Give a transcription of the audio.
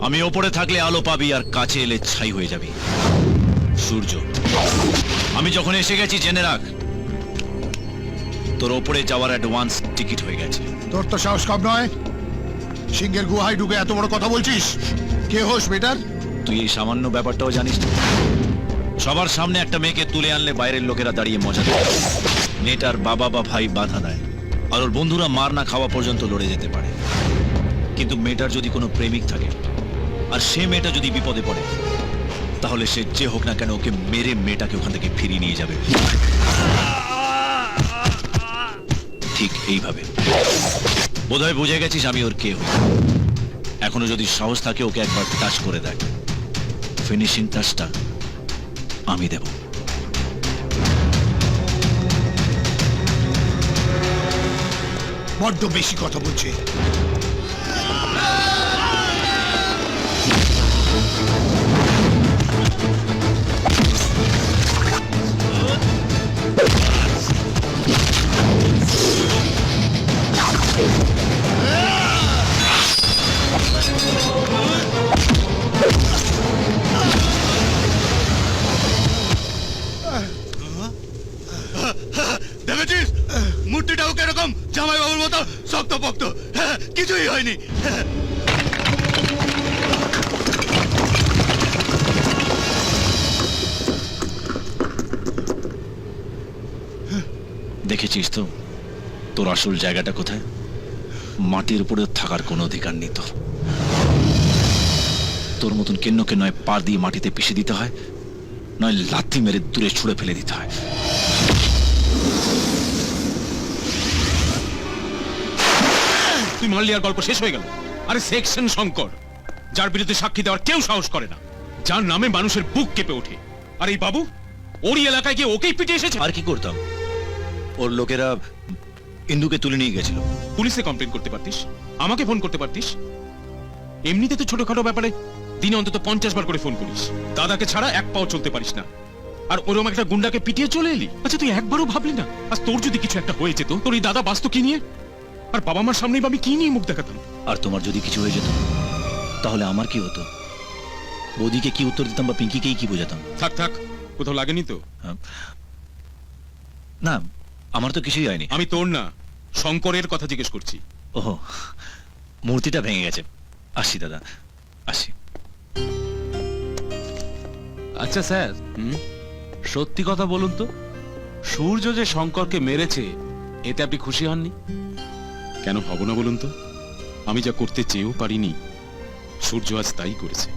আমি ওপরে থাকলে আলো পাবি আর কাছে এলে ছাই হয়ে যাবি। সূর্য, আমি যখন এসে গেছি জেনে রাখ, তোর ওপরে যাওয়ার অ্যাডভান্স টিকিট হয়ে গেছে। তোর তো সাহস কম নয়, সিংহের গুহায় ঢুকে এত বড় কথা বলছিস। কে হোস বেটার? তুই এই সামান্য ব্যাপারটাও জানিস না? সবার সামনে একটা মেয়েকে তুলে আনলে বাইরের লোকেরা দাঁড়িয়ে মজা দেয়, মেয়েটার বাবা বা ভাই বাধা দেয়, আর ওর বন্ধুরা মার না খাওয়া পর্যন্ত লড়ে যেতে পারে। কিন্তু মেয়েটার যদি কোনো প্রেমিক থাকে আর সে মেয়েটা যদি বিপদে পড়ে, তাহলে সে যে হোক না কেন ওকে মেরে মেয়েটাকে ওখান থেকে ফিরিয়ে নিয়ে যাবে, ঠিক এইভাবে। বোধহয় বুঝে গেছিস আমি ওর কে হই। এখনো যদি সাহস থাকে ওকে একবার টাচ করে দেখ, ফিনিশিং টাচটা আমি দেব। বড্ড বেশি কথা বলছে। দেখেছিস মূর্তিটাও কিরকম জামাই বাবুর মতো শক্ত পক্ত, কিছুই হয়নি। দেখেছিস তো তোর আসল জায়গাটা কোথায়? মাটির উপরে থাকার কোনো অধিকার নেই তোর। তোর মতন কেন্নকে নয় পার দিয়ে মাটিতে পিষে দিতে হয়, নয় লাথি মেরে দূরে ছুঁড়ে ফেলে দিতে হয়। তুই মারলি আর গল্প শেষ হয়ে গেল? আরে সেকশন শঙ্কর, যার বিরুদ্ধে সাক্ষী দেওয়ার কেউ সাহস করে না, যার নামে মানুষের বুক কেঁপে ওঠে। আর এই বাবু ওরই এলাকায় গিয়ে ওকেই পিটে এসেছে। আর কি করতাম? ওর লোকেরা ইন্দুকে তুলে নিয়ে গেছিল। পুলিশে কমপ্লেন করতে পারতিস, আমাকে ফোন করতে পারতিস। এমনিতে তো ছোটখাটো ব্যাপারে দিনে অন্তত 50 বার করে ফোন করিস। দাদাকে ছাড়া এক পাও চলতে পারিস না, আর ওরকম একটা গুন্ডাকে পিটিয়ে চলে এলি। আচ্ছা তুই একবারও ভাবলি না আজ তোর যদি কিছু একটা হয়ে যেত, তোর এই দাদা বাঁচত কি নিয়ে? আর বাবা মার সামনেই বা আমি কি নিয়ে মুখ দেখাতাম? আর তোমার যদি কিছু হয়ে যেত তাহলে আমার কি হতো? বৌদিকে কি উত্তর দিতাম বা পিঙ্কিকেই কি বোঝাতাম? থাক থাক, কোথাও লাগেনি তো? না, আমার তো কিছুই হয়নি। আমি তোর না, শঙ্করের কথা জিজ্ঞেস করছি। ওহো, মূর্তিটা ভেঙে গেছে। আসি দাদা, আসি। আচ্ছা স্যার, সত্যি কথা বলুন তো, সূর্য যে শঙ্করকে মেরেছে এতে আপনি খুশি হননি? কেন হব না বলুন তো? আমি যা করতে চেয়েও পারিনি, সূর্য আজ তাই করেছে।